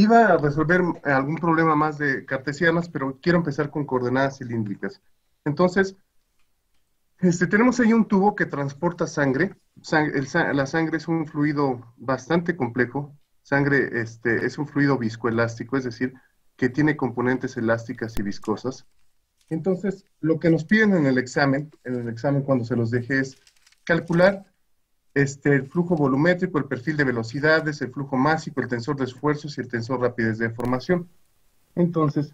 Iba a resolver algún problema más de cartesianas, pero quiero empezar con coordenadas cilíndricas. Entonces, tenemos ahí un tubo que transporta sangre. La sangre es un fluido bastante complejo. Sangre, es un fluido viscoelástico, es decir, que tiene componentes elásticas y viscosas. Entonces, lo que nos piden en el examen cuando se los deje es calcular el flujo volumétrico, el perfil de velocidades, el flujo másico, el tensor de esfuerzos y el tensor rapidez de deformación. Entonces,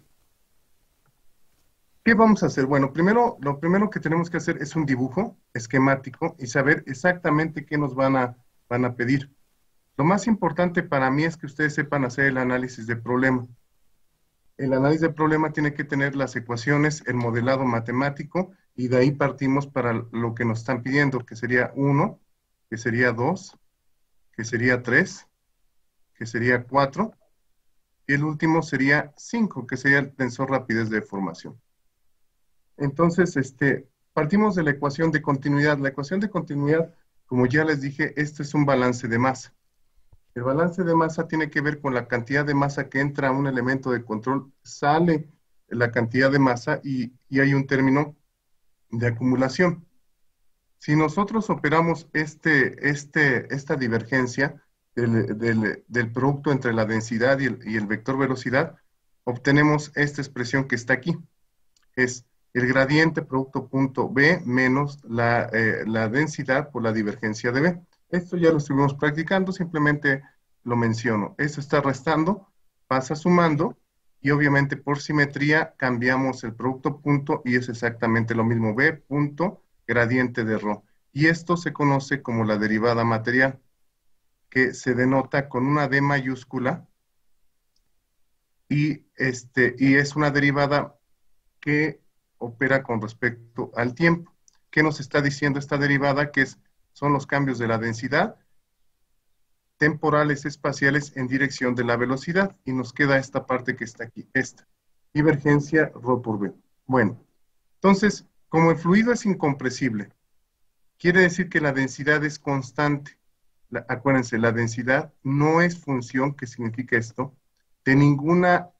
¿qué vamos a hacer? Bueno, lo primero que tenemos que hacer es un dibujo esquemático y saber exactamente qué nos van a pedir. Lo más importante para mí es que ustedes sepan hacer el análisis de problema. El análisis de problema tiene que tener las ecuaciones, el modelado matemático, y de ahí partimos para lo que nos están pidiendo, que sería 1, que sería 2, que sería 3, que sería 4, y el último sería 5, que sería el tensor rapidez de deformación. Entonces, partimos de la ecuación de continuidad. La ecuación de continuidad, como ya les dije, este es un balance de masa. El balance de masa tiene que ver con la cantidad de masa que entra a un elemento de control, sale la cantidad de masa y hay un término de acumulación. Si nosotros operamos esta divergencia del producto entre la densidad y el vector velocidad, obtenemos esta expresión que está aquí. Es el gradiente producto punto B menos la densidad por la divergencia de B. Esto ya lo estuvimos practicando, simplemente lo menciono. Esto está restando, pasa sumando, y obviamente por simetría cambiamos el producto punto y es exactamente lo mismo, B punto gradiente de ρ. Y esto se conoce como la derivada material, que se denota con una D mayúscula y es una derivada que opera con respecto al tiempo. ¿Qué nos está diciendo esta derivada? Son los cambios de la densidad temporales espaciales en dirección de la velocidad. Y nos queda esta parte que está aquí, esta. Divergencia ρ por B. Bueno, entonces, como el fluido es incompresible, quiere decir que la densidad es constante. Acuérdense, la densidad no es función, ¿qué significa esto? De ninguna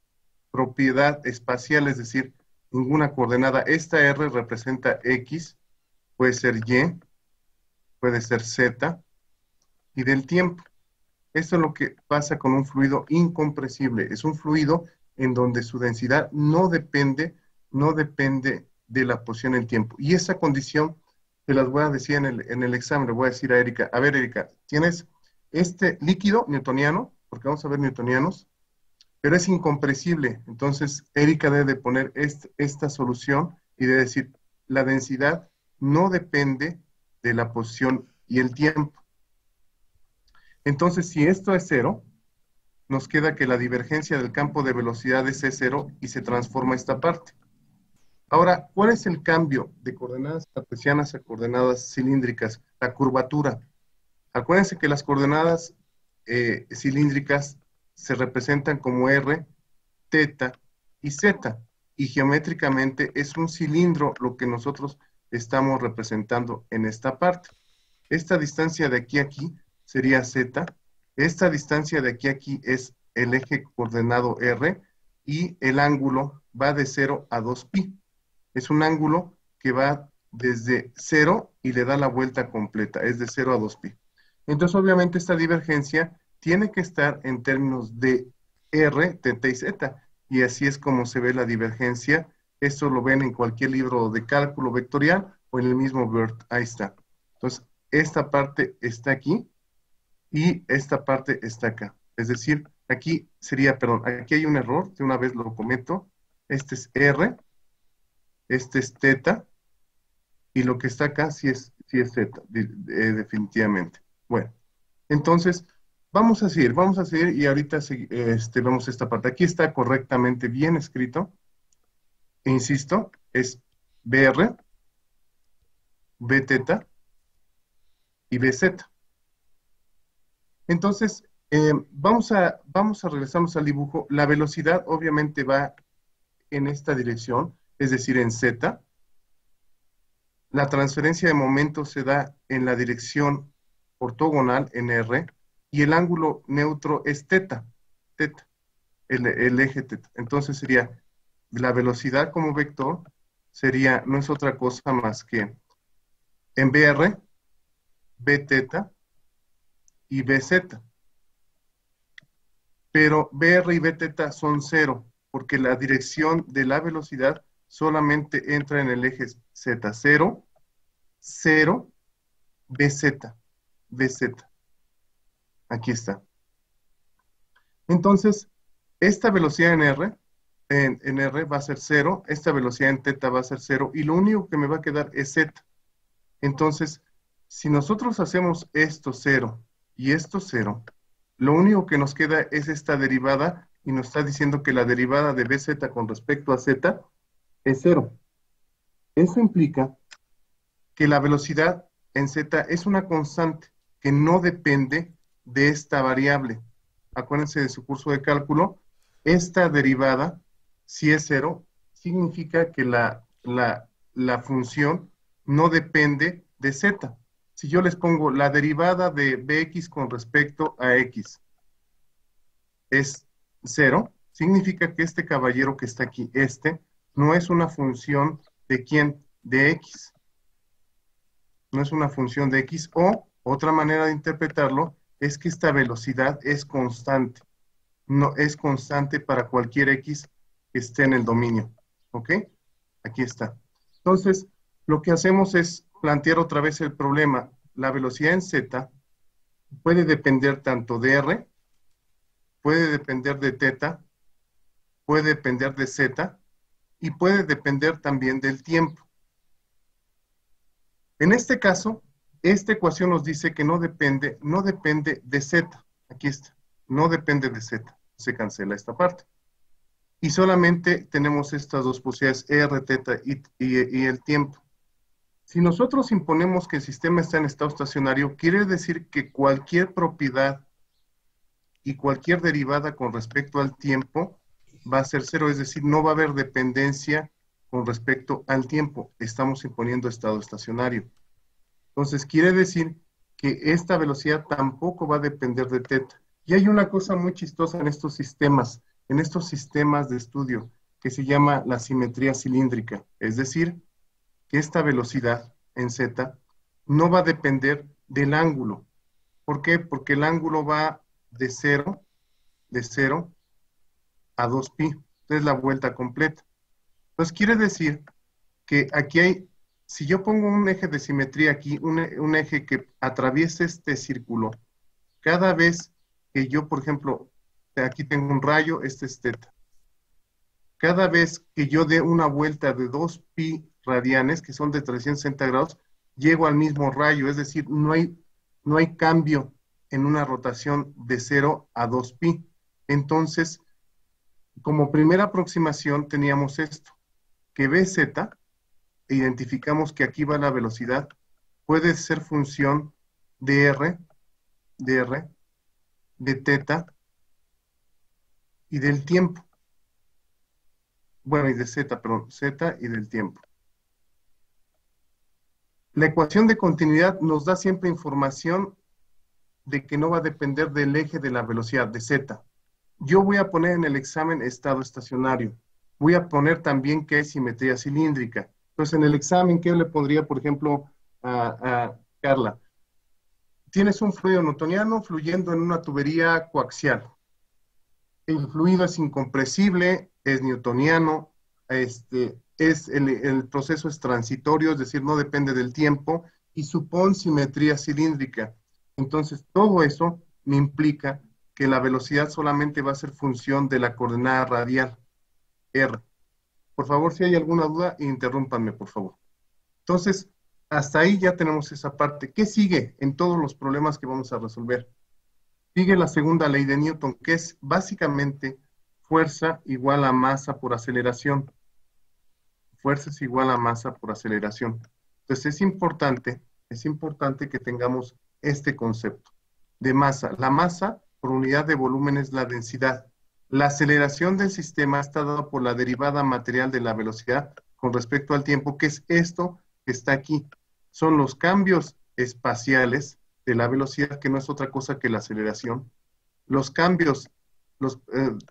propiedad espacial, es decir, ninguna coordenada. Esta R representa X, puede ser Y, puede ser Z, y del tiempo. Esto es lo que pasa con un fluido incompresible. Es un fluido en donde su densidad no depende de la posición en tiempo. Y esa condición se las voy a decir en el examen. Le voy a decir a Erika, a ver, Erika, tienes este líquido newtoniano, porque vamos a ver newtonianos, pero es incompresible. Entonces, Erika debe de poner esta solución y debe decir, la densidad no depende de la posición y el tiempo. Entonces, si esto es cero, nos queda que la divergencia del campo de velocidades es cero y se transforma esta parte. Ahora, ¿cuál es el cambio de coordenadas cartesianas a coordenadas cilíndricas? La curvatura. Acuérdense que las coordenadas cilíndricas se representan como r, teta y zeta, y geométricamente es un cilindro lo que nosotros estamos representando en esta parte. Esta distancia de aquí a aquí sería z, esta distancia de aquí a aquí es el eje coordenado r, y el ángulo va de 0 a 2pi. Es un ángulo que va desde 0 y le da la vuelta completa, es de 0 a 2pi. Entonces, obviamente, esta divergencia tiene que estar en términos de r, teta y zeta, y así es como se ve la divergencia. Esto lo ven en cualquier libro de cálculo vectorial o en el mismo BERT, ahí está. Entonces, esta parte está aquí y esta parte está acá. Es decir, aquí sería, perdón, aquí hay un error, de una vez lo comento. Este es r, este es teta, y lo que está acá sí es zeta, definitivamente. Bueno, entonces, vamos a seguir y ahorita vemos esta parte. Aquí está correctamente bien escrito. Insisto, es BR, B teta y BZ. Entonces, vamos a regresarnos al dibujo. La velocidad obviamente va en esta dirección, es decir, en Z. La transferencia de momento se da en la dirección ortogonal en R, y el ángulo neutro es teta. el eje teta. Entonces sería la velocidad como vector, sería, no es otra cosa más que en BR, B teta y BZ. Pero BR y B teta son cero, porque la dirección de la velocidad solamente entra en el eje Z, 0, 0, BZ, BZ. Aquí está. Entonces, esta velocidad en R va a ser 0, esta velocidad en teta va a ser 0, y lo único que me va a quedar es Z. Entonces, si nosotros hacemos esto 0 y esto 0, lo único que nos queda es esta derivada, y nos está diciendo que la derivada de BZ con respecto a Z es 0. Eso implica que la velocidad en Z es una constante que no depende de esta variable. Acuérdense de su curso de cálculo, esta derivada, si es 0, significa que la función no depende de Z. Si yo les pongo la derivada de Bx con respecto a X es 0, significa que este caballero que está aquí, no es una función de quién, de X. No es una función de X, o otra manera de interpretarlo es que esta velocidad es constante. No es constante para cualquier X que esté en el dominio. ¿Ok? Aquí está. Entonces, lo que hacemos es plantear otra vez el problema. La velocidad en Z puede depender tanto de R, puede depender de teta, puede depender de Z, y puede depender también del tiempo. En este caso, esta ecuación nos dice que no depende de Z. Aquí está, no depende de Z. Se cancela esta parte. Y solamente tenemos estas dos posibilidades, R, teta y el tiempo. Si nosotros imponemos que el sistema está en estado estacionario, quiere decir que cualquier propiedad y cualquier derivada con respecto al tiempo va a ser cero, es decir, no va a haber dependencia con respecto al tiempo. Estamos imponiendo estado estacionario. Entonces, quiere decir que esta velocidad tampoco va a depender de teta. Y hay una cosa muy chistosa en estos sistemas de estudio, que se llama la simetría cilíndrica. Es decir, que esta velocidad en Z no va a depender del ángulo. ¿Por qué? Porque el ángulo va de 0 a 2pi. Es la vuelta completa. Entonces quiere decir que aquí hay, si yo pongo un eje de simetría aquí, un eje que atraviese este círculo, cada vez que yo, por ejemplo, aquí tengo un rayo, este es teta. Cada vez que yo dé una vuelta de 2pi radianes, que son de 360 grados, llego al mismo rayo, es decir, no hay cambio en una rotación de 0 a 2pi. Entonces, como primera aproximación teníamos esto, que Bz, identificamos que aquí va la velocidad, puede ser función de R, de teta y del tiempo. Bueno, y de Z, perdón, Z y del tiempo. La ecuación de continuidad nos da siempre información de que no va a depender del eje de la velocidad, de Z. Yo voy a poner en el examen estado estacionario. Voy a poner también que es simetría cilíndrica. Entonces, en el examen, ¿qué le pondría, por ejemplo, a Carla? Tienes un fluido newtoniano fluyendo en una tubería coaxial. El fluido es incompresible, es newtoniano, el proceso es transitorio, es decir, no depende del tiempo, y supone simetría cilíndrica. Entonces, todo eso me implica que la velocidad solamente va a ser función de la coordenada radial, R. Por favor, si hay alguna duda, interrúmpanme, por favor. Entonces, hasta ahí ya tenemos esa parte. ¿Qué sigue en todos los problemas que vamos a resolver? Sigue la segunda ley de Newton, que es básicamente fuerza igual a masa por aceleración. Fuerza es igual a masa por aceleración. Entonces es importante que tengamos este concepto de masa. La masa por unidad de volumen es la densidad. La aceleración del sistema está dada por la derivada material de la velocidad con respecto al tiempo, que es esto que está aquí. Son los cambios espaciales de la velocidad, que no es otra cosa que la aceleración. Los cambios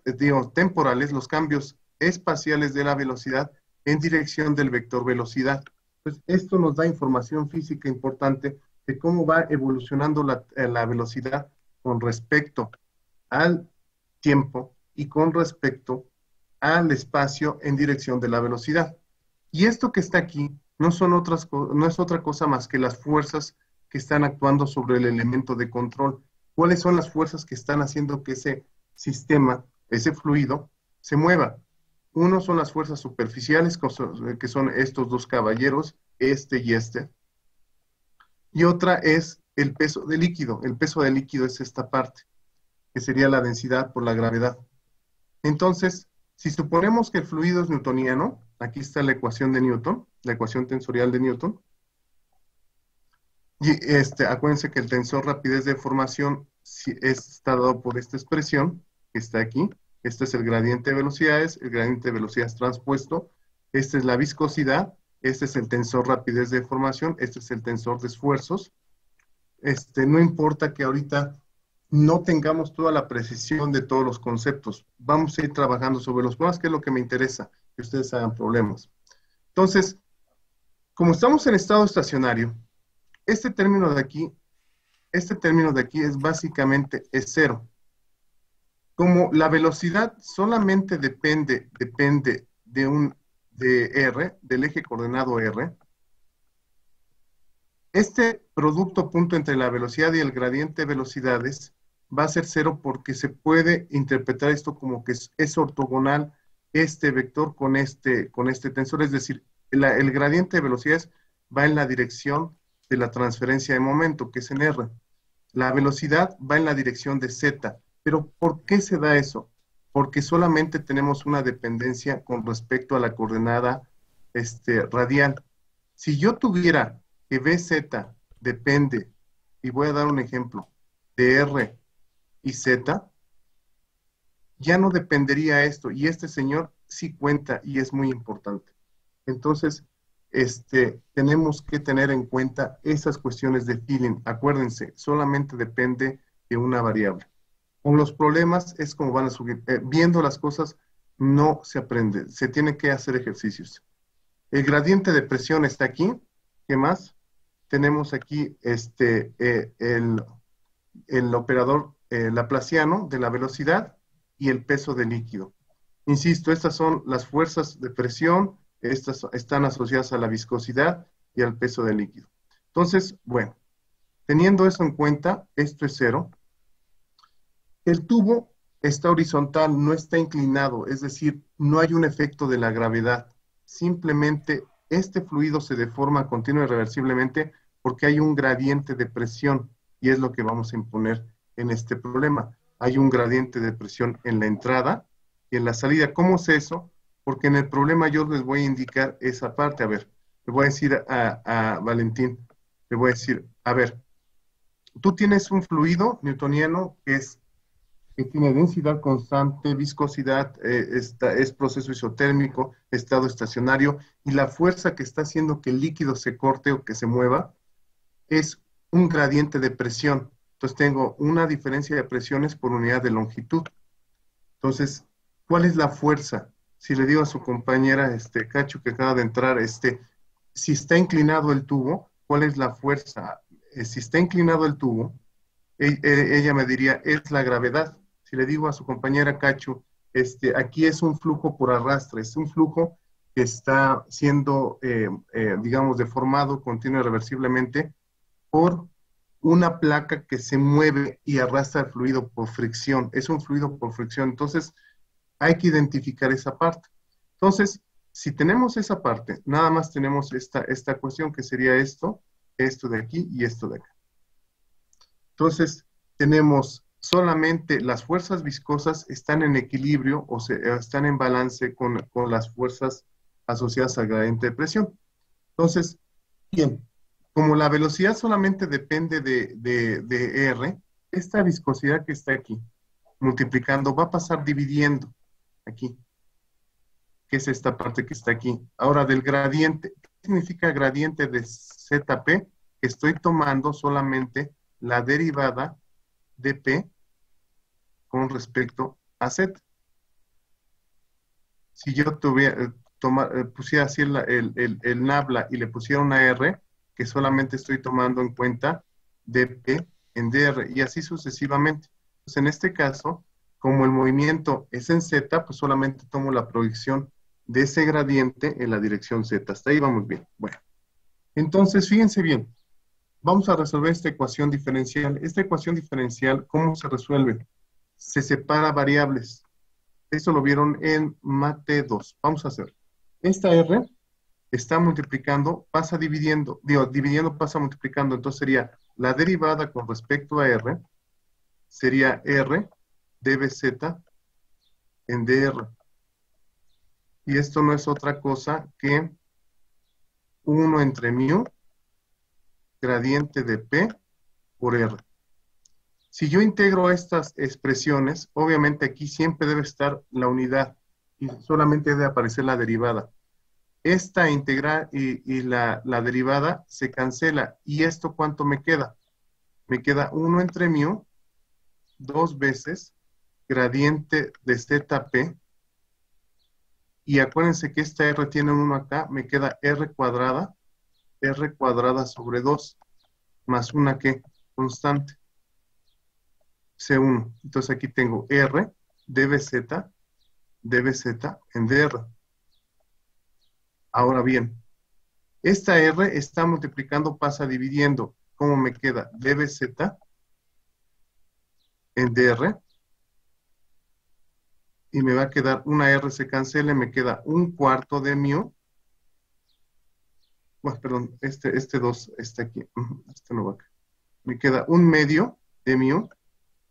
digamos, temporales, los cambios espaciales de la velocidad en dirección del vector velocidad. Pues esto nos da información física importante de cómo va evolucionando la velocidad con respecto al tiempo y con respecto al espacio en dirección de la velocidad. Y esto que está aquí no es otra cosa más que las fuerzas que están actuando sobre el elemento de control. ¿Cuáles son las fuerzas que están haciendo que ese sistema, ese fluido, se mueva? Uno son las fuerzas superficiales, que son estos dos caballeros, este y este. Y otra es el peso del líquido. El peso del líquido es esta parte, que sería la densidad por la gravedad. Entonces, si suponemos que el fluido es newtoniano, aquí está la ecuación de Newton, la ecuación tensorial de Newton, y acuérdense que el tensor rapidez de deformación está dado por esta expresión que está aquí. Este es el gradiente de velocidades, el gradiente de velocidades transpuesto. Esta es la viscosidad, este es el tensor rapidez de deformación, este es el tensor de esfuerzos. No importa que ahorita no tengamos toda la precisión de todos los conceptos. Vamos a ir trabajando sobre los problemas, que es lo que me interesa, que ustedes hagan problemas. Entonces, como estamos en estado estacionario, este término de aquí es básicamente es cero. Como la velocidad solamente depende de R, del eje coordenado R, este producto punto entre la velocidad y el gradiente de velocidades va a ser cero porque se puede interpretar esto como que es ortogonal este vector con este tensor, es decir, el gradiente de velocidades va en la dirección de la transferencia de momento, que es en R. La velocidad va en la dirección de Z. Pero ¿por qué se da eso? Porque solamente tenemos una dependencia con respecto a la coordenada radial. Si yo tuviera que BZ depende, y voy a dar un ejemplo, de R y Z, ya no dependería esto, y este señor sí cuenta y es muy importante. Entonces, tenemos que tener en cuenta esas cuestiones de feeling. Acuérdense, solamente depende de una variable. Con los problemas es como van a subir. Viendo las cosas no se aprende, se tiene que hacer ejercicios. El gradiente de presión está aquí. ¿Qué más? Tenemos aquí el operador laplaciano de la velocidad y el peso del líquido. Insisto, estas son las fuerzas de presión, estas están asociadas a la viscosidad y al peso del líquido. Entonces, bueno, teniendo eso en cuenta, esto es cero. El tubo está horizontal, no está inclinado, es decir, no hay un efecto de la gravedad. Simplemente este fluido se deforma continua y reversiblemente porque hay un gradiente de presión y es lo que vamos a imponer en este problema. Hay un gradiente de presión en la entrada y en la salida. ¿Cómo es eso? Porque en el problema yo les voy a indicar esa parte. A ver, le voy a decir a Valentín, le voy a decir, a ver, tú tienes un fluido newtoniano que tiene densidad constante, viscosidad, es proceso isotérmico, estado estacionario, y la fuerza que está haciendo que el líquido se corte o que se mueva es un gradiente de presión. Entonces tengo una diferencia de presiones por unidad de longitud. Entonces, ¿cuál es la fuerza? Si le digo a su compañera, Cacho, que acaba de entrar, si está inclinado el tubo, ¿cuál es la fuerza? Si está inclinado el tubo, ella me diría, es la gravedad. Si le digo a su compañera Cacho, aquí es un flujo por arrastre, es un flujo que está siendo, digamos, deformado continuo y reversiblemente por una placa que se mueve y arrastra el fluido por fricción. Es un fluido por fricción. Entonces, hay que identificar esa parte. Entonces, si tenemos esa parte, nada más tenemos esta cuestión que sería esto de aquí y esto de acá. Entonces, tenemos solamente las fuerzas viscosas están en equilibrio o están en balance con las fuerzas asociadas al gradiente de presión. Entonces, bien, como la velocidad solamente depende de R, esta viscosidad que está aquí, multiplicando, va a pasar dividiendo aquí, que es esta parte que está aquí. Ahora, del gradiente, ¿qué significa gradiente de ZP? Estoy tomando solamente la derivada de P con respecto a Z. Si yo tuviera, pusiera así el nabla y le pusiera una R, que solamente estoy tomando en cuenta dp en dr, y así sucesivamente. Pues en este caso, como el movimiento es en Z, pues solamente tomo la proyección de ese gradiente en la dirección Z. Hasta ahí vamos bien. Bueno, entonces fíjense bien. Vamos a resolver esta ecuación diferencial. Esta ecuación diferencial, ¿cómo se resuelve? Se separa variables. Esto lo vieron en Mate 2. Vamos a hacer. Esta R está multiplicando, pasa dividiendo, dividiendo pasa multiplicando. Entonces sería la derivada con respecto a R, sería R dBz en dr. Y esto no es otra cosa que 1 entre mu gradiente de P por R. Si yo integro estas expresiones, obviamente aquí siempre debe estar la unidad y solamente debe aparecer la derivada. Esta integral y la derivada se cancela. ¿Y esto cuánto me queda? Me queda 1 entre mu, 2 veces gradiente de ZP. Y acuérdense que esta R tiene un 1 acá, me queda R cuadrada sobre 2, más una que constante, C1. Entonces aquí tengo R dBz en dr. Ahora bien, esta R está multiplicando, pasa dividiendo. ¿Cómo me queda? dBz en dr. Y me va a quedar una R se cancela, me queda 1/4 de mu. Bueno, perdón, este 2 está aquí. Este no va acá. Me queda 1/2 de mu,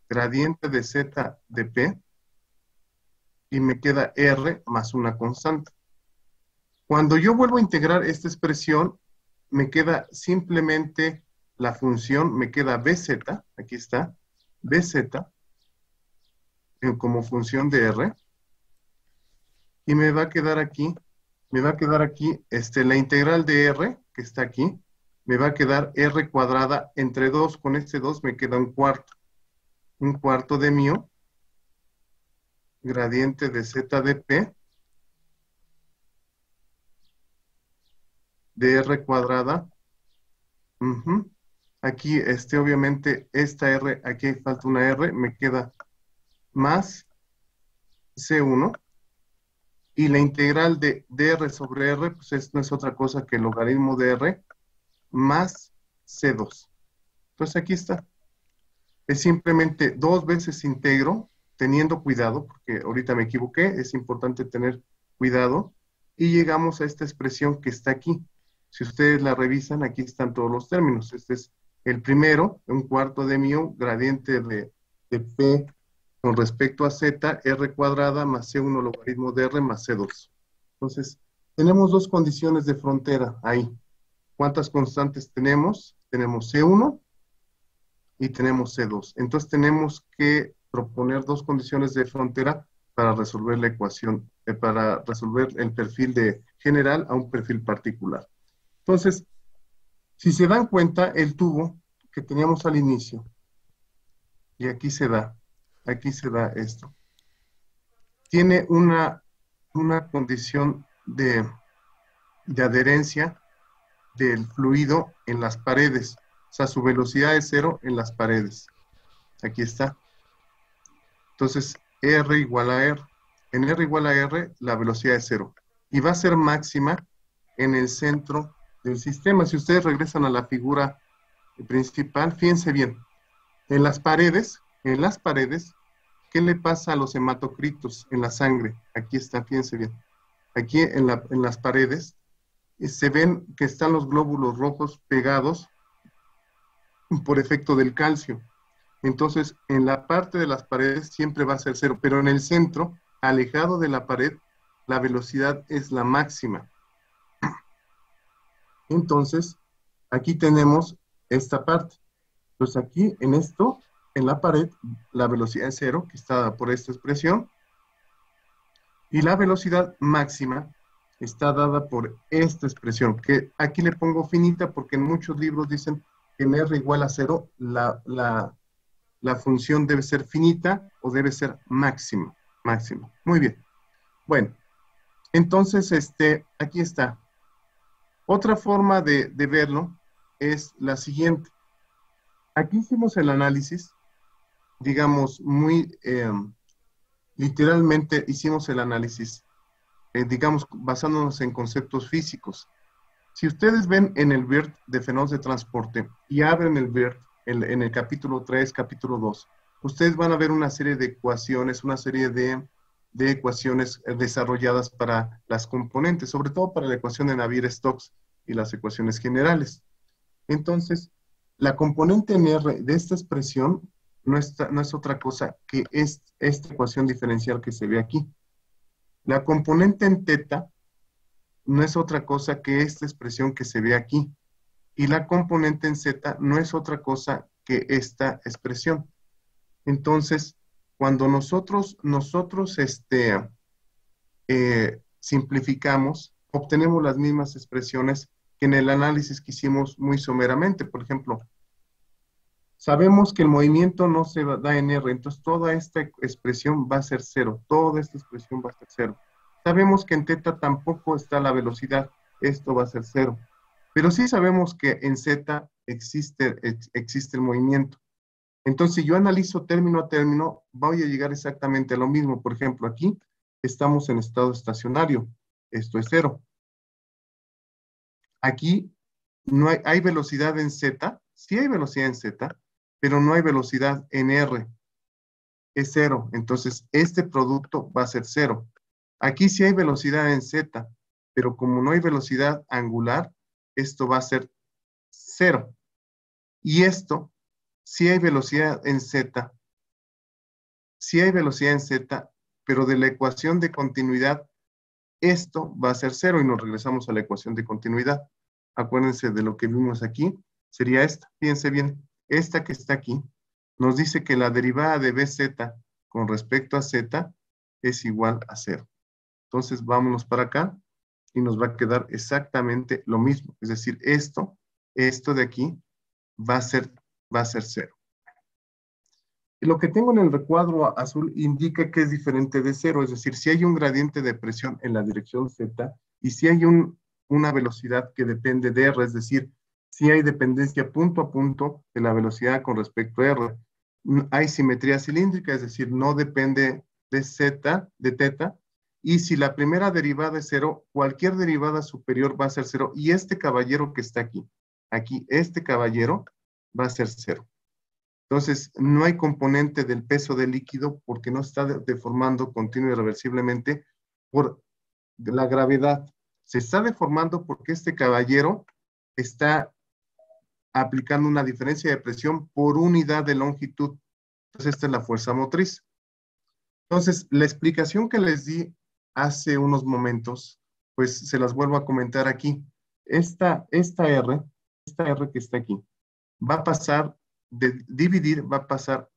gradiente de Z de P, y me queda R más una constante. Cuando yo vuelvo a integrar esta expresión, me queda simplemente la función, me queda BZ, aquí está, BZ, como función de R, y me va a quedar aquí, la integral de R, que está aquí, me va a quedar R cuadrada entre 2, con este 2 me queda 1/4 de mu, gradiente de Z de P, de R cuadrada. Aquí, obviamente, esta R, aquí falta una R, me queda más C1. Y la integral de dr sobre R, pues no es otra cosa que el logaritmo de R más C2. Entonces aquí está. Es simplemente 2 veces integro, teniendo cuidado, porque ahorita me equivoqué, es importante tener cuidado, y llegamos a esta expresión que está aquí. Si ustedes la revisan, aquí están todos los términos. Este es el primero, 1/4 de mu, gradiente de P con respecto a Z, R cuadrada más C1 logaritmo de R más C2. Entonces, tenemos dos condiciones de frontera ahí. ¿Cuántas constantes tenemos? Tenemos C1 y tenemos C2. Entonces, tenemos que proponer dos condiciones de frontera para resolver la ecuación, para resolver el perfil de general a un perfil particular. Entonces, si se dan cuenta, el tubo que teníamos al inicio, y aquí se da esto, tiene una condición de adherencia del fluido en las paredes. O sea, su velocidad es 0 en las paredes. Aquí está. Entonces, R igual a R. En R igual a R, la velocidad es 0. Y va a ser máxima en el centro del sistema. Si ustedes regresan a la figura principal, fíjense bien. En las paredes, ¿qué le pasa a los hematocritos en la sangre? Aquí está, fíjense bien. Aquí en las paredes se ven que están los glóbulos rojos pegados por efecto del calcio. Entonces, en la parte de las paredes siempre va a ser 0, pero en el centro, alejado de la pared, la velocidad es la máxima. Entonces, aquí tenemos esta parte. Entonces, aquí en esto, en la pared, la velocidad es 0, que está dada por esta expresión, y la velocidad máxima está dada por esta expresión, que aquí le pongo finita porque en muchos libros dicen que en R igual a 0, la función debe ser finita o debe ser máxima. máximo. Muy bien. Bueno, entonces, aquí está. Otra forma de verlo es la siguiente. Aquí hicimos el análisis, digamos, muy literalmente hicimos el análisis, digamos, basándonos en conceptos físicos. Si ustedes ven en el BERT de fenómenos de transporte y abren el BERT en el capítulo 3, capítulo 2, ustedes van a ver una serie de ecuaciones, una serie de ecuaciones desarrolladas para las componentes, sobre todo para la ecuación de Navier-Stokes y las ecuaciones generales. Entonces, la componente en R de esta expresión no es otra cosa que esta ecuación diferencial que se ve aquí. La componente en teta no es otra cosa que esta expresión que se ve aquí. Y la componente en z no es otra cosa que esta expresión. Entonces, cuando nosotros simplificamos, obtenemos las mismas expresiones que en el análisis que hicimos muy someramente. Por ejemplo, sabemos que el movimiento no se da en R, entonces toda esta expresión va a ser cero, toda esta expresión va a ser cero. Sabemos que en teta tampoco está la velocidad, esto va a ser cero. Pero sí sabemos que en z existe el movimiento. Entonces, si yo analizo término a término, voy a llegar exactamente a lo mismo. Por ejemplo, aquí estamos en estado estacionario, esto es cero. Aquí no hay velocidad en z, sí hay velocidad en z, pero no hay velocidad en r, es cero. Entonces, este producto va a ser cero. Aquí sí hay velocidad en z, pero como no hay velocidad angular, esto va a ser cero. Y esto, sí hay velocidad en z, sí hay velocidad en z, pero de la ecuación de continuidad, esto va a ser cero y nos regresamos a la ecuación de continuidad. Acuérdense de lo que vimos aquí, sería esta. Fíjense bien, esta que está aquí nos dice que la derivada de bz con respecto a z es igual a cero. Entonces vámonos para acá y nos va a quedar exactamente lo mismo. Es decir, esto de aquí va a ser cero. Lo que tengo en el recuadro azul indica que es diferente de cero, es decir, si hay un gradiente de presión en la dirección z y si hay una velocidad que depende de r, es decir, si hay dependencia punto a punto de la velocidad con respecto a r. Hay simetría cilíndrica, es decir, no depende de z, de teta, y si la primera derivada es cero, cualquier derivada superior va a ser cero, y este caballero que está aquí, este caballero va a ser cero. Entonces, no hay componente del peso del líquido porque no está deformando continuo y irreversiblemente por la gravedad. Se está deformando porque este caballero está aplicando una diferencia de presión por unidad de longitud. Entonces, esta es la fuerza motriz. Entonces, la explicación que les di hace unos momentos, pues se las vuelvo a comentar aquí. Esta R que está aquí, va a pasar de dividir, va a pasar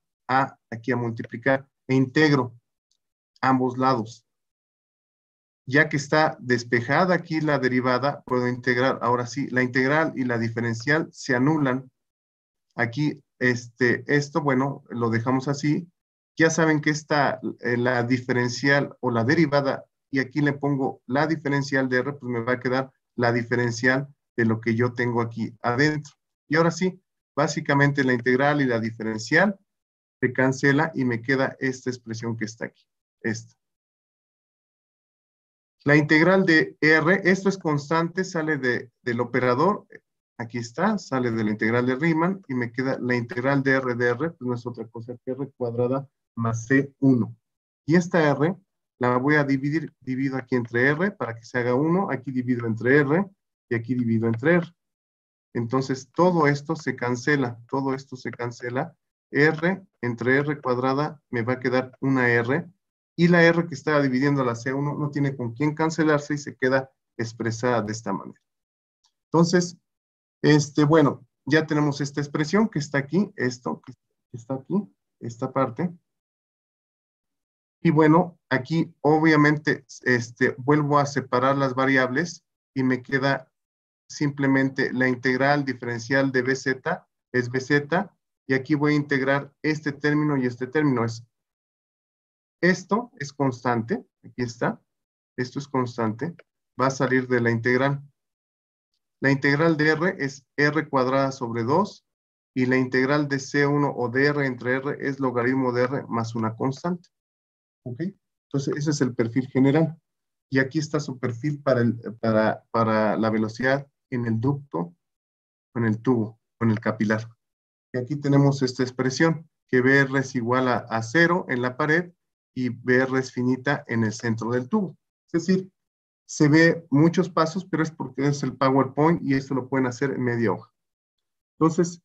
aquí a multiplicar e integro ambos lados. Ya que está despejada aquí la derivada, puedo integrar. Ahora sí, la integral y la diferencial se anulan. Aquí, esto, bueno, lo dejamos así. Ya saben que la diferencial o la derivada, y aquí le pongo la diferencial de R, pues me va a quedar la diferencial de lo que yo tengo aquí adentro. Y ahora sí, básicamente la integral y la diferencial se cancela y me queda esta expresión que está aquí. Esta. La integral de R, esto es constante, sale del operador, aquí está, sale de la integral de Riemann y me queda la integral de R, pues no es otra cosa que R cuadrada más C1. Y esta R la voy a divido aquí entre R para que se haga 1, aquí divido entre R y aquí divido entre R. Entonces todo esto se cancela, R entre R cuadrada me va a quedar una R, y la R que estaba dividiendo la C1 no tiene con quién cancelarse y se queda expresada de esta manera. Entonces, bueno, ya tenemos esta expresión que está aquí, esto que está aquí, esta parte. Y bueno, aquí obviamente vuelvo a separar las variables y me queda simplemente la integral diferencial de BZ es BZ, y aquí voy a integrar este término y este término. Es Esto es constante, aquí está, esto es constante, va a salir de la integral. La integral de R es R cuadrada sobre 2 y la integral de C1 o de R entre R es logaritmo de R más una constante. ¿Ok? Entonces, ese es el perfil general. Y aquí está su perfil para la velocidad en el ducto, en el tubo, en el capilar. Y aquí tenemos esta expresión, que BR es igual a 0 en la pared y BR es finita en el centro del tubo. Es decir, se ve muchos pasos, pero es porque es el PowerPoint y esto lo pueden hacer en media hoja. Entonces,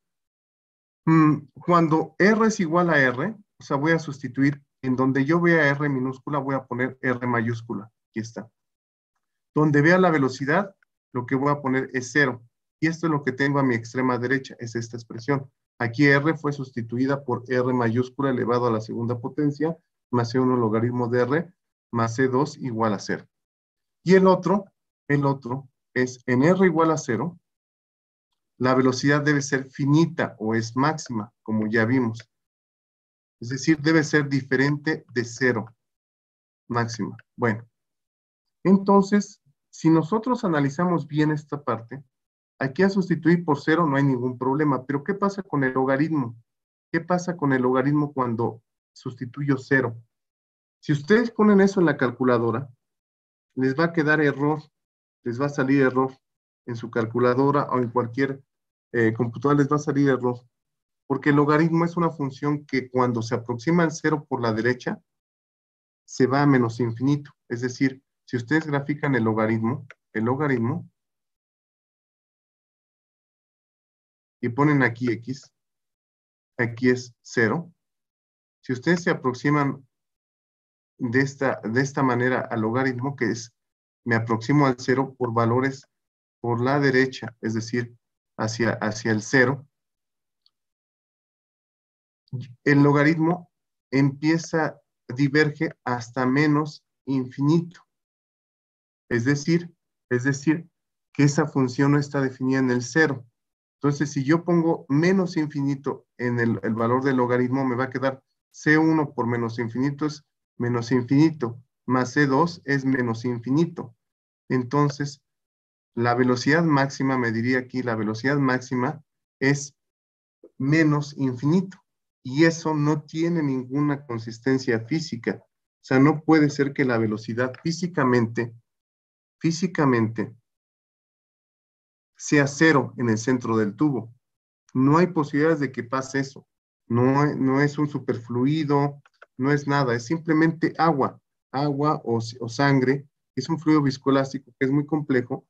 cuando R es igual a R, o sea, voy a sustituir, en donde yo vea R minúscula, voy a poner R mayúscula. Aquí está. Donde vea la velocidad, lo que voy a poner es 0. Y esto es lo que tengo a mi extrema derecha, es esta expresión. Aquí R fue sustituida por R mayúscula elevado a la segunda potencia, más C1 logaritmo de R, más C2 igual a 0. Y el otro es en R igual a 0, la velocidad debe ser finita o es máxima, como ya vimos. Es decir, debe ser diferente de 0, máxima. Bueno, entonces, si nosotros analizamos bien esta parte, aquí a sustituir por 0 no hay ningún problema, pero ¿qué pasa con el logaritmo? ¿Qué pasa con el logaritmo cuando sustituyo 0? Si ustedes ponen eso en la calculadora, les va a quedar error, les va a salir error en su calculadora o en cualquier computadora les va a salir error, porque el logaritmo es una función que cuando se aproxima al 0 por la derecha, se va a menos infinito. Es decir, si ustedes grafican el logaritmo y ponen aquí x, aquí es 0. Si ustedes se aproximan de esta manera al logaritmo, que es, me aproximo al 0 por valores por la derecha, es decir, hacia el 0, el logaritmo diverge hasta menos infinito. Es decir, que esa función no está definida en el 0. Entonces, si yo pongo menos infinito en el valor del logaritmo, me va a quedar C1 por menos infinito es menos infinito, más C2 es menos infinito. Entonces, la velocidad máxima, me diría aquí, la velocidad máxima es menos infinito. Y eso no tiene ninguna consistencia física. O sea, no puede ser que la velocidad físicamente sea 0 en el centro del tubo. No hay posibilidades de que pase eso. No es un superfluido, no es nada, es simplemente agua o sangre. Es un fluido viscoelástico que es muy complejo,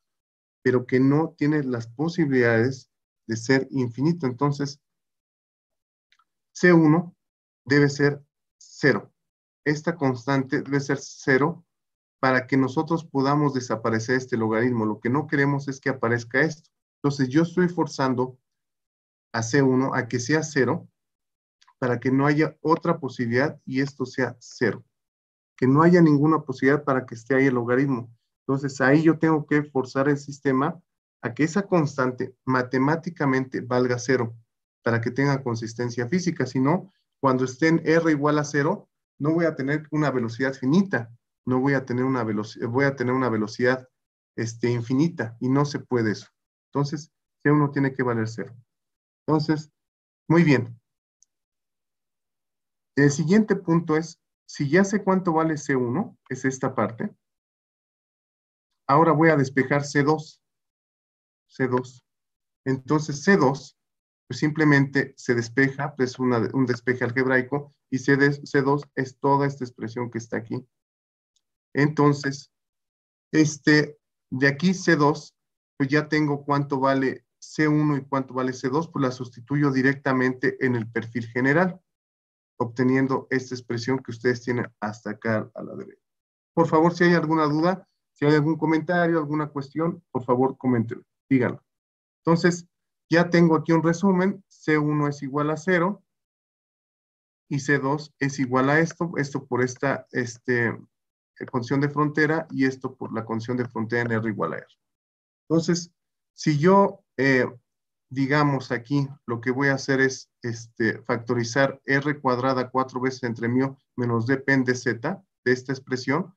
pero que no tiene las posibilidades de ser infinito. Entonces, C1 debe ser 0. Esta constante debe ser 0 para que nosotros podamos desaparecer este logaritmo. Lo que no queremos es que aparezca esto. Entonces, yo estoy forzando a C1 a que sea 0 para que no haya otra posibilidad y esto sea 0. Que no haya ninguna posibilidad para que esté ahí el logaritmo. Entonces, ahí yo tengo que forzar el sistema a que esa constante matemáticamente valga 0 para que tenga consistencia física. Si no, cuando esté en R igual a 0, no voy a tener una velocidad finita, no voy a tener una velocidad, voy a tener una velocidad infinita y no se puede eso. Entonces, C1 tiene que valer 0. Entonces, muy bien. El siguiente punto es, si ya sé cuánto vale C1, es esta parte, ahora voy a despejar C2. Entonces C2, pues simplemente se despeja, pues es un despeje algebraico, y C2 es toda esta expresión que está aquí. Entonces, de aquí C2, pues ya tengo cuánto vale C1 y cuánto vale C2, pues la sustituyo directamente en el perfil general, obteniendo esta expresión que ustedes tienen hasta acá a la derecha. Por favor, si hay alguna duda, si hay algún comentario, alguna cuestión, por favor, coméntenlo, díganlo. Entonces, ya tengo aquí un resumen. C1 es igual a 0 y C2 es igual a esto por esta condición de frontera y esto por la condición de frontera en R igual a R. Entonces, si yo, digamos aquí, lo que voy a hacer es factorizar R cuadrada 4 veces entre mío menos depende z de esta expresión.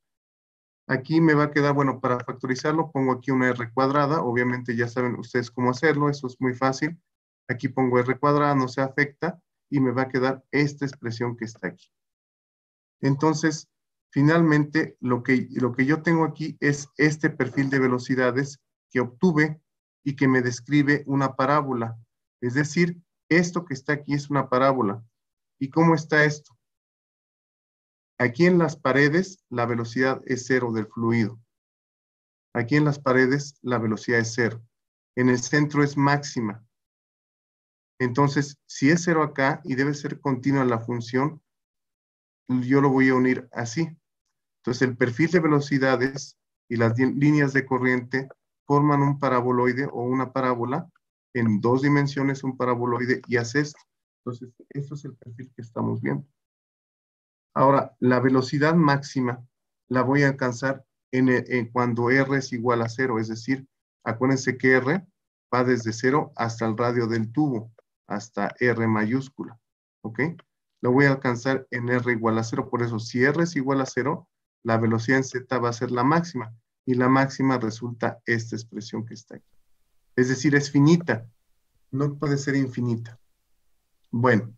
Aquí me va a quedar, bueno, para factorizarlo pongo aquí una r cuadrada, obviamente ya saben ustedes cómo hacerlo, eso es muy fácil. Aquí pongo r cuadrada, no se afecta, y me va a quedar esta expresión que está aquí. Entonces, finalmente, lo que yo tengo aquí es este perfil de velocidades que obtuve y que me describe una parábola. Es decir, esto que está aquí es una parábola. ¿Y cómo está esto? Aquí en las paredes, la velocidad es cero del fluido. Aquí en las paredes, la velocidad es cero. En el centro es máxima. Entonces, si es cero acá y debe ser continua la función, yo lo voy a unir así. Entonces, el perfil de velocidades y las líneas de corriente forman un paraboloide o una parábola en 2 dimensiones, un paraboloide, y hace esto. Entonces, esto es el perfil que estamos viendo. Ahora, la velocidad máxima la voy a alcanzar cuando R es igual a 0, es decir, acuérdense que R va desde 0 hasta el radio del tubo, hasta R mayúscula, ¿ok? Lo voy a alcanzar en R igual a 0, por eso si R es igual a 0, la velocidad en Z va a ser la máxima, y la máxima resulta esta expresión que está aquí. Es decir, es finita, no puede ser infinita. Bueno,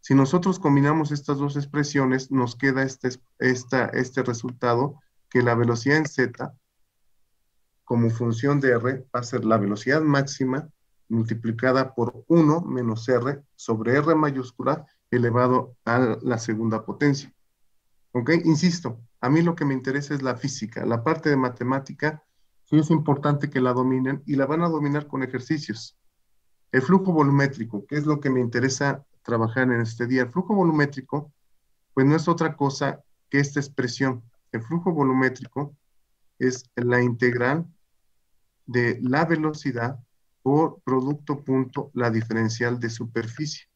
si nosotros combinamos estas dos expresiones, nos queda este resultado, que la velocidad en Z, como función de R, va a ser la velocidad máxima multiplicada por 1 menos R sobre R mayúscula elevado a la segunda potencia. ¿Ok? Insisto, a mí lo que me interesa es la física. La parte de matemática sí es importante que la dominen, y la van a dominar con ejercicios. El flujo volumétrico, que es lo que me interesa trabajar en este día. El flujo volumétrico, pues no es otra cosa que esta expresión. El flujo volumétrico es la integral de la velocidad por producto punto la diferencial de superficie.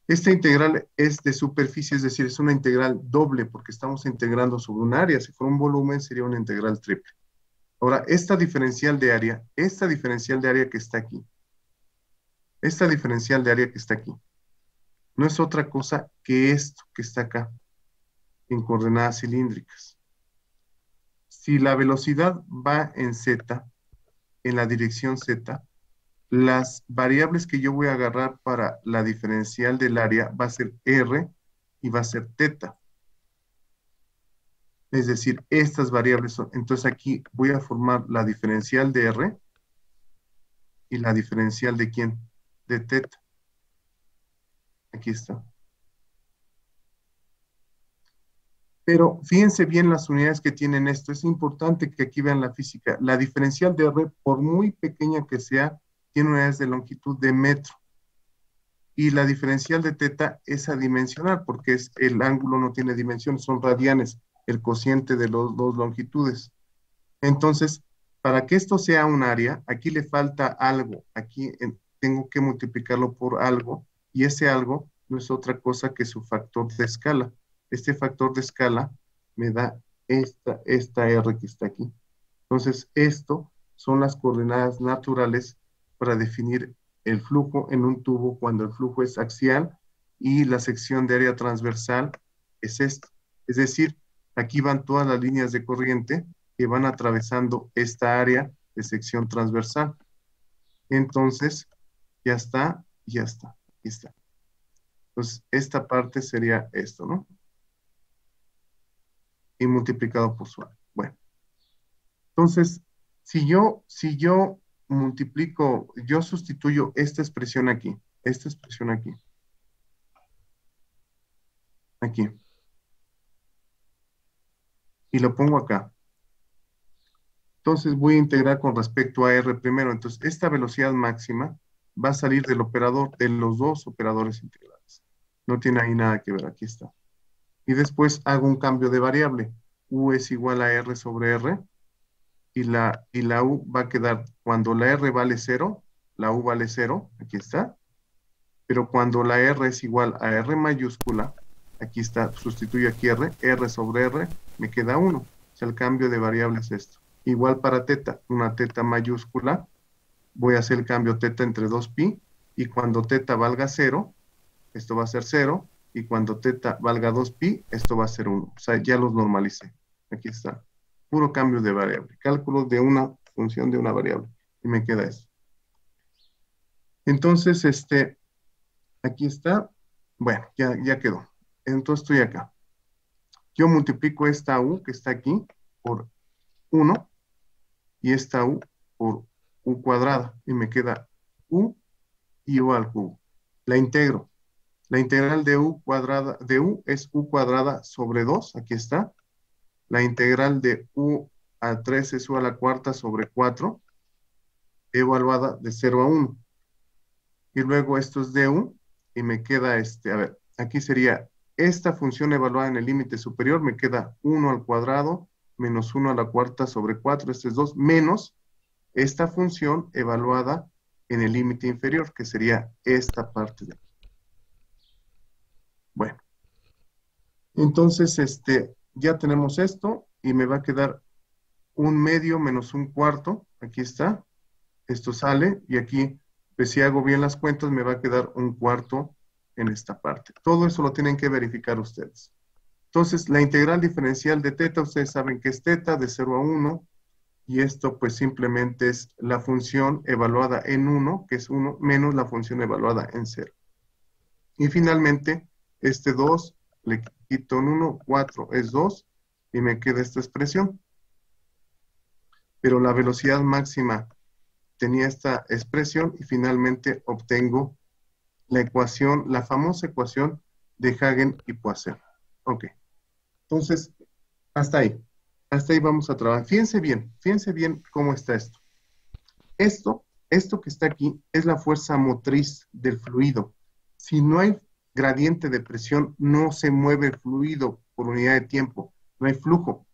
Esta integral es de superficie, es decir, es una integral doble porque estamos integrando sobre un área. Si fuera un volumen sería una integral triple. Ahora, esta diferencial de área que está aquí, no es otra cosa que esto que está acá, en coordenadas cilíndricas. Si la velocidad va en Z, en la dirección Z, las variables que yo voy a agarrar para la diferencial del área va a ser R y va a ser teta. Es decir, estas variables son, entonces aquí voy a formar la diferencial de R y la diferencial de ¿quién? De teta. Aquí está. Pero fíjense bien las unidades que tienen esto. Es importante que aquí vean la física. La diferencial de R, por muy pequeña que sea, tiene unidades de longitud de metro. Y la diferencial de teta es adimensional, porque el ángulo no tiene dimensiones, son radianes, el cociente de las dos longitudes. Entonces, para que esto sea un área, aquí le falta algo. Aquí tengo que multiplicarlo por algo, y ese algo no es otra cosa que su factor de escala. Este factor de escala me da esta R que está aquí. Entonces, esto son las coordenadas naturales para definir el flujo en un tubo cuando el flujo es axial y la sección de área transversal es esto. Es decir, aquí van todas las líneas de corriente que van atravesando esta área de sección transversal. Entonces, ya está, aquí está. Entonces, esta parte sería esto, ¿no? Y multiplicado por su área. Bueno, entonces, si yo multiplico, yo sustituyo esta expresión aquí, aquí, y lo pongo acá. Entonces voy a integrar con respecto a R primero. Entonces, esta velocidad máxima va a salir del operador, de los dos operadores integrales. No tiene ahí nada que ver, aquí está. Y después hago un cambio de variable. U es igual a R sobre R, y la U va a quedar, cuando la R vale 0, la U vale 0, aquí está. Pero cuando la R es igual a R mayúscula, aquí está, sustituyo aquí R sobre R, me queda 1. O sea, el cambio de variable es esto. Igual para teta, una teta mayúscula, voy a hacer el cambio teta entre 2pi, y cuando teta valga 0, esto va a ser 0, y cuando teta valga 2pi, esto va a ser 1. O sea, ya los normalicé. Aquí está. Puro cambio de variable. Cálculo de una función de una variable. Y me queda eso. Entonces, aquí está. Bueno, ya quedó. Entonces estoy acá. Yo multiplico esta u que está aquí por 1 y esta u por u cuadrada. Y me queda u y u al cubo. La integro. La integral de u cuadrada, de u es u cuadrada sobre 2, aquí está. La integral de u a 3 es u a la cuarta sobre 4, evaluada de 0 a 1. Y luego esto es du, y me queda a ver, aquí sería esta función evaluada en el límite superior, me queda 1 al cuadrado menos 1 a la cuarta sobre 4, este es 2, menos esta función evaluada en el límite inferior, que sería esta parte de aquí. Bueno. Entonces, ya tenemos esto y me va a quedar 1/2 menos 1/4. Aquí está. Esto sale y aquí, pues si hago bien las cuentas, me va a quedar 1/4 en esta parte. Todo eso lo tienen que verificar ustedes. Entonces, la integral diferencial de teta, ustedes saben que es teta de 0 a 1 y esto pues simplemente es la función evaluada en 1, que es 1, menos la función evaluada en 0. Y finalmente, 2 le quito un 1, 4 es 2 y me queda esta expresión. Pero la velocidad máxima tenía esta expresión y finalmente obtengo la ecuación, la famosa ecuación de Hagen y Poisson. Ok, entonces, hasta ahí. Hasta ahí vamos a trabajar. Fíjense bien cómo está esto. Esto que está aquí es la fuerza motriz del fluido. Si no hay gradiente de presión, no se mueve el fluido por unidad de tiempo, no hay flujo.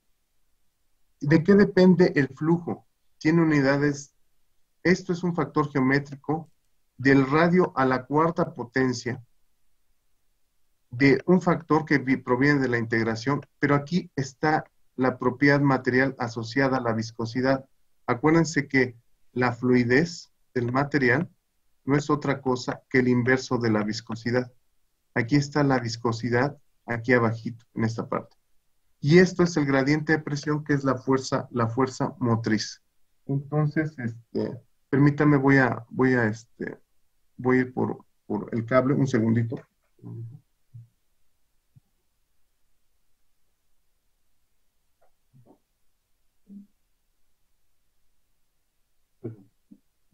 ¿De qué depende el flujo? Tiene unidades, esto es un factor geométrico del radio a la cuarta potencia de un factor que proviene de la integración, pero aquí está la propiedad material asociada a la viscosidad. Acuérdense que la fluidez del material no es otra cosa que el inverso de la viscosidad. Aquí está la viscosidad, aquí abajito, en esta parte. Y esto es el gradiente de presión, que es la fuerza motriz. Entonces, permítame, voy a ir por el cable, un segundito.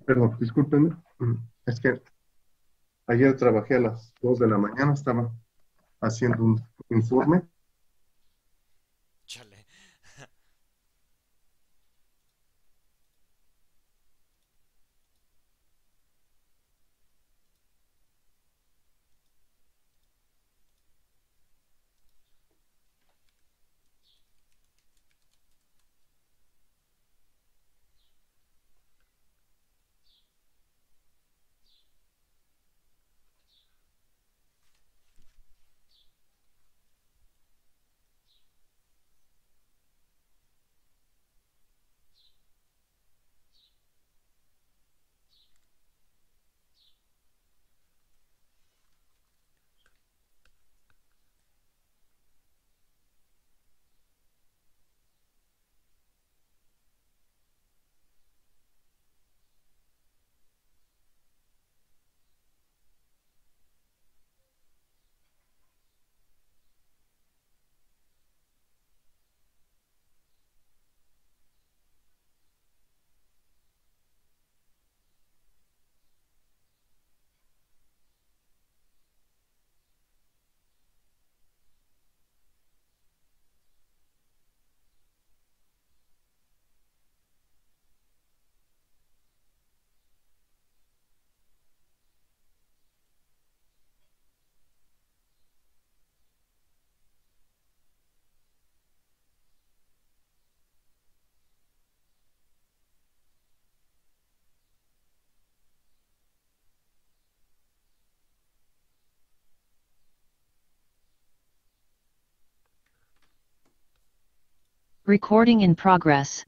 Perdón, discúlpenme. Es que ayer trabajé a las 2 de la mañana, estaba haciendo un informe. Chale. Recording in progress.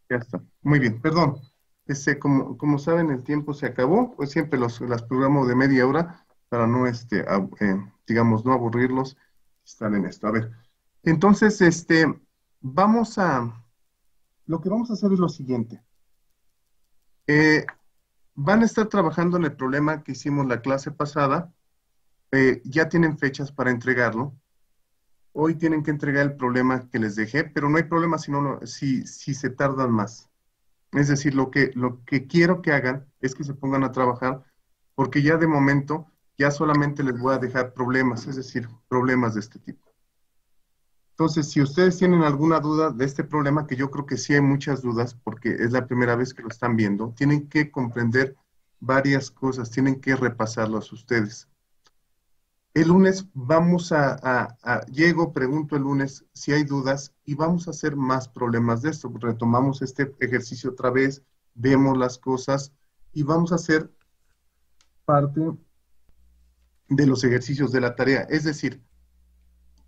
Ya está. Muy bien, perdón. Como saben, el tiempo se acabó, pues siempre las programo de media hora para no, digamos, no aburrirlos, estar en esto. A ver, entonces, vamos a, lo que vamos a hacer es lo siguiente. Eh, Van a estar trabajando en el problema que hicimos la clase pasada. Ya tienen fechas para entregarlo. Hoy tienen que entregar el problema que les dejé, pero no hay problema si, si se tardan más. Es decir, lo que quiero que hagan es que se pongan a trabajar, porque ya de momento ya solamente les voy a dejar problemas, es decir, problemas de este tipo. Entonces, si ustedes tienen alguna duda de este problema, que yo creo que sí hay muchas dudas, porque es la primera vez que lo están viendo, tienen que comprender varias cosas, tienen que repasarlas ustedes. El lunes llego, pregunto el lunes si hay dudas y vamos a hacer más problemas de esto. Retomamos este ejercicio otra vez, vemos las cosas y vamos a hacer parte de los ejercicios de la tarea. Es decir,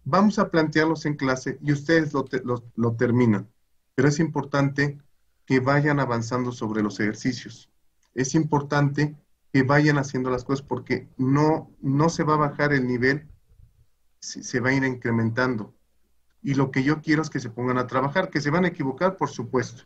vamos a plantearlos en clase y ustedes lo terminan. Pero es importante que vayan avanzando sobre los ejercicios. Es importante que vayan haciendo las cosas porque no se va a bajar el nivel, se va a ir incrementando. Y lo que yo quiero es que se pongan a trabajar, que se van a equivocar, por supuesto.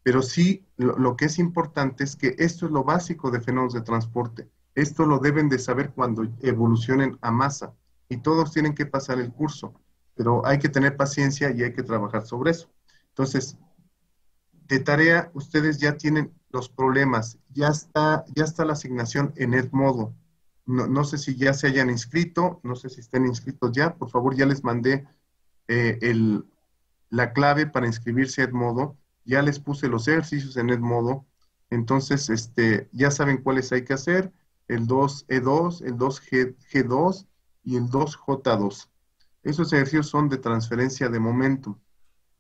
Pero sí, lo que es importante es que esto es lo básico de fenómenos de transporte. Esto lo deben de saber cuando evolucionen a masa. Y todos tienen que pasar el curso. Pero hay que tener paciencia y hay que trabajar sobre eso. Entonces, de tarea, ustedes ya tienen los problemas. Ya está la asignación en Edmodo. No sé si ya se hayan inscrito, no sé si estén inscritos ya. Por favor, ya les mandé el, la clave para inscribirse a Edmodo. Ya les puse los ejercicios en Edmodo. Entonces, ya saben cuáles hay que hacer. El 2E2, el 2G2 y el 2J2. Esos ejercicios son de transferencia de momento.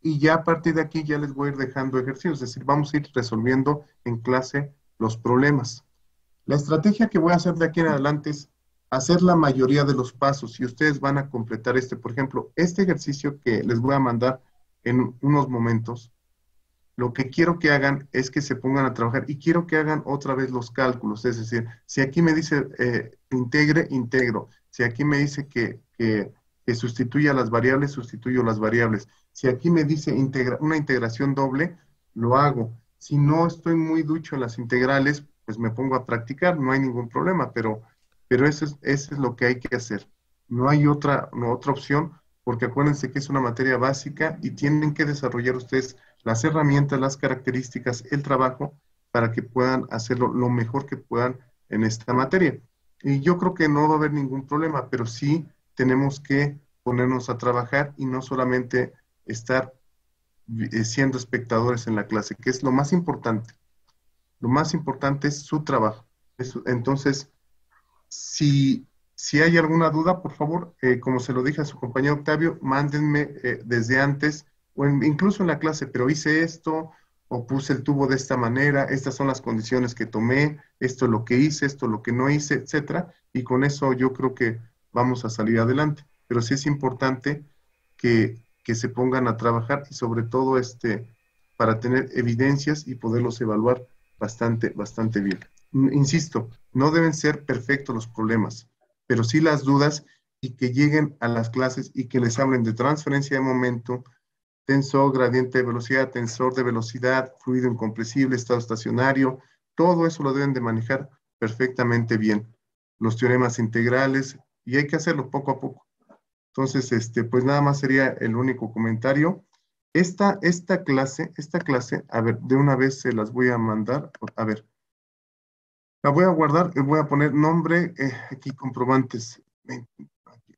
Y ya a partir de aquí ya les voy a ir dejando ejercicios. Es decir, vamos a ir resolviendo en clase los problemas. La estrategia que voy a hacer de aquí en adelante es hacer la mayoría de los pasos y ustedes van a completar por ejemplo, este ejercicio que les voy a mandar en unos momentos. Lo que quiero que hagan es que se pongan a trabajar y quiero que hagan otra vez los cálculos. Es decir, si aquí me dice integre, integro. Si aquí me dice que sustituya las variables, sustituyo las variables. Si aquí me dice una integración doble, lo hago. Si no estoy muy ducho en las integrales, pues me pongo a practicar, no hay ningún problema, pero eso es lo que hay que hacer. No hay otra opción, porque acuérdense que es una materia básica y tienen que desarrollar ustedes las herramientas, las características, el trabajo para que puedan hacerlo lo mejor que puedan en esta materia. Y yo creo que no va a haber ningún problema, pero sí tenemos que ponernos a trabajar y no solamente estar siendo espectadores en la clase, que es lo más importante. Lo más importante es su trabajo. Entonces, si hay alguna duda, por favor, como se lo dije a su compañero Octavio, mándenme desde antes o incluso en la clase, pero hice esto o puse el tubo de esta manera, estas son las condiciones que tomé, esto es lo que hice, esto es lo que no hice, etcétera, y con eso yo creo que vamos a salir adelante. Pero sí es importante que se pongan a trabajar y sobre todo para tener evidencias y poderlos evaluar bastante bien. Insisto, no deben ser perfectos los problemas, pero sí las dudas y que lleguen a las clases y que les hablen de transferencia de momento, tensor, gradiente de velocidad, tensor de velocidad, fluido incompresible, estado estacionario, todo eso lo deben de manejar perfectamente bien. Los teoremas integrales, y hay que hacerlo poco a poco. Entonces, pues nada más sería el único comentario. Esta clase, a ver, de una vez se las voy a mandar. A ver, la voy a guardar y voy a poner nombre, aquí comprobantes. Ven, aquí.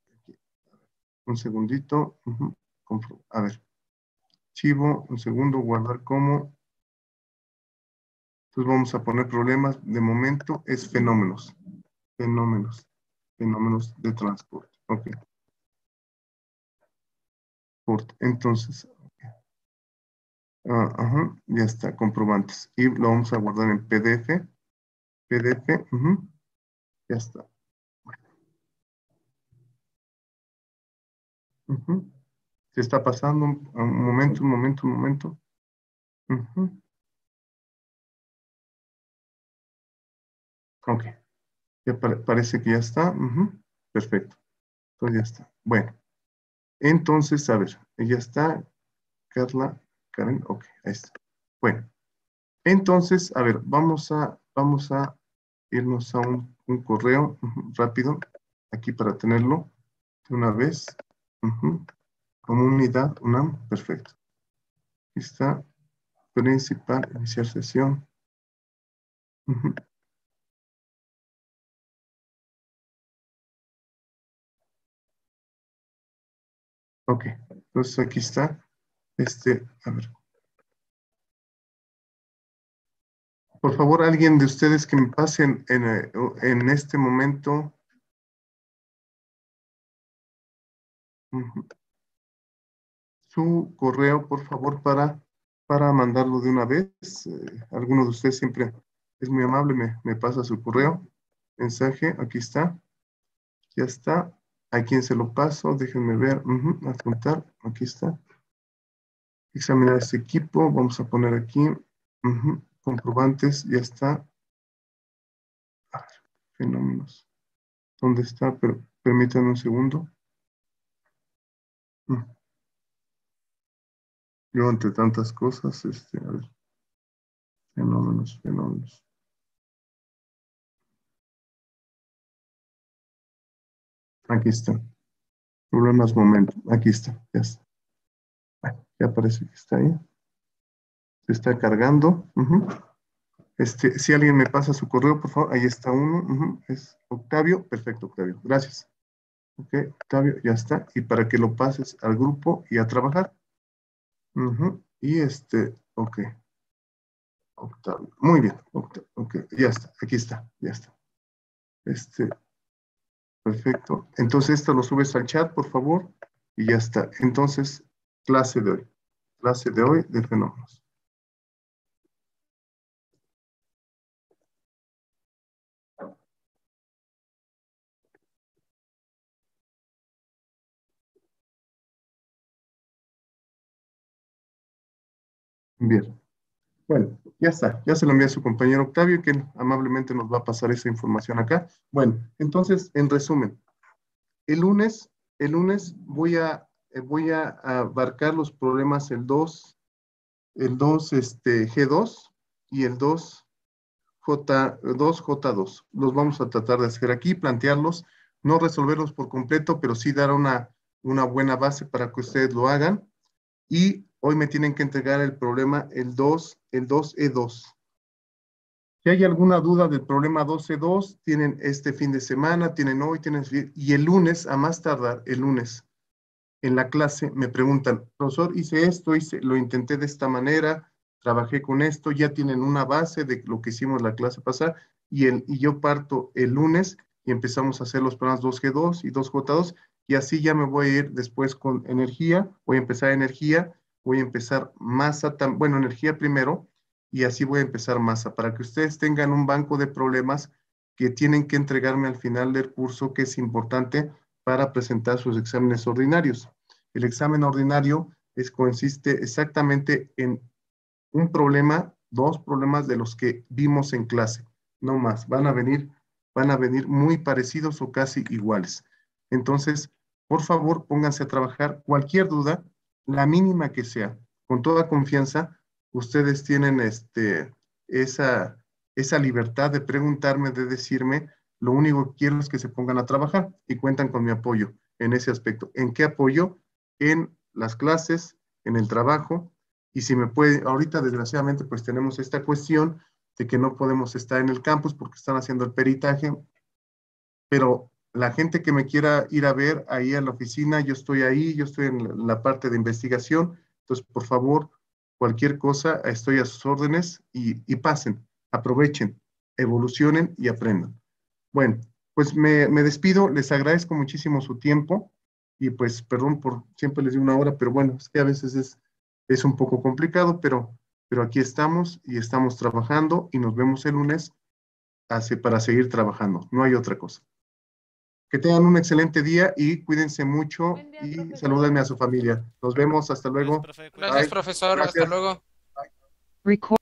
Un segundito. A ver, archivo, un segundo, guardar como. Entonces vamos a poner problemas. De momento es fenómenos, fenómenos de transporte. Ok, entonces, ajá, ya está, comprobantes. Y lo vamos a guardar en PDF. PDF, ya está. Ujú. Se está pasando un momento, un momento, un momento. Ujú. Ok, ya parece que ya está. Ujú. Perfecto, entonces ya está. Bueno, entonces, a ver, ya está, Carla, Karen, ok, ahí está. Bueno, entonces, a ver, vamos a irnos a un correo rápido, aquí para tenerlo de una vez. Ujú. Comunidad UNAM, perfecto. Aquí está, principal, iniciar sesión. Ujú. Ok, entonces aquí está. A ver, por favor, alguien de ustedes que me pasen en este momento ujú, su correo, por favor, para mandarlo de una vez. Alguno de ustedes siempre es muy amable, me pasa su correo, mensaje, aquí está, ya está. ¿A quién se lo paso? Déjenme ver, adjuntar, aquí está. Examinar este equipo, vamos a poner aquí, comprobantes, ya está. A ver, fenómenos. ¿Dónde está? Pero permítanme un segundo. Mm, Yo entre tantas cosas, a ver, fenómenos, fenómenos. Aquí está. Problemas, momento. Aquí está, ya está. Bueno, ya parece que está ahí. Se está cargando. Si alguien me pasa su correo, por favor, ahí está uno. Es Octavio. Perfecto, Octavio. Gracias. Ok, Octavio, ya está. Y para que lo pases al grupo y a trabajar. Y ok, Octavio. Muy bien, Octavio. Ok, ya está. Aquí está, ya está. Este, Perfecto. Entonces, esto lo subes al chat, por favor, y ya está. Entonces, clase de hoy. Clase de hoy de fenómenos. Bien. Bueno, ya está. Ya se lo envié a su compañero Octavio, que amablemente nos va a pasar esa información acá. Bueno, entonces, en resumen, el lunes, el lunes voy a abarcar los problemas el dos G2 y el 2J2. Los vamos a tratar de hacer aquí, plantearlos, no resolverlos por completo, pero sí dar una buena base para que ustedes lo hagan. Y hoy me tienen que entregar el problema, el 2E2. Si hay alguna duda del problema 2E2, tienen este fin de semana, tienen hoy, y el lunes, a más tardar, el lunes, en la clase me preguntan, profesor, hice esto, lo intenté de esta manera, trabajé con esto, ya tienen una base de lo que hicimos la clase pasada, y yo parto el lunes y empezamos a hacer los programas 2G2 y 2J2, y así ya me voy a ir después con energía, voy a empezar energía, voy a empezar masa, bueno, energía primero, y así voy a empezar masa, para que ustedes tengan un banco de problemas que tienen que entregarme al final del curso, que es importante para presentar sus exámenes ordinarios. El examen ordinario consiste exactamente en un problema, dos problemas de los que vimos en clase, no más. Van a venir muy parecidos o casi iguales. Entonces, por favor, pónganse a trabajar. Cualquier duda, la mínima que sea, con toda confianza, ustedes tienen esa, esa libertad de preguntarme, de decirme. Lo único que quiero es que se pongan a trabajar y cuentan con mi apoyo en ese aspecto. ¿En qué apoyo? En las clases, en el trabajo, y si me puede, ahorita desgraciadamente pues tenemos esta cuestión de que no podemos estar en el campus porque están haciendo el peritaje, pero la gente que me quiera ir a ver ahí a la oficina, yo estoy ahí, yo estoy en la parte de investigación, entonces por favor, cualquier cosa, estoy a sus órdenes y pasen, aprovechen, evolucionen y aprendan. Bueno, pues me despido, les agradezco muchísimo su tiempo y pues perdón por siempre les digo una hora, pero bueno, es que a veces es un poco complicado, pero aquí estamos y estamos trabajando y nos vemos el lunes para seguir trabajando, no hay otra cosa. Que tengan un excelente día y cuídense mucho Buen día, y profesor. salúdenme a su familia. Nos vemos, hasta Gracias, luego. profe. Gracias, Cuídese. Bye. profesor. Hasta Gracias. luego. Bye. Record.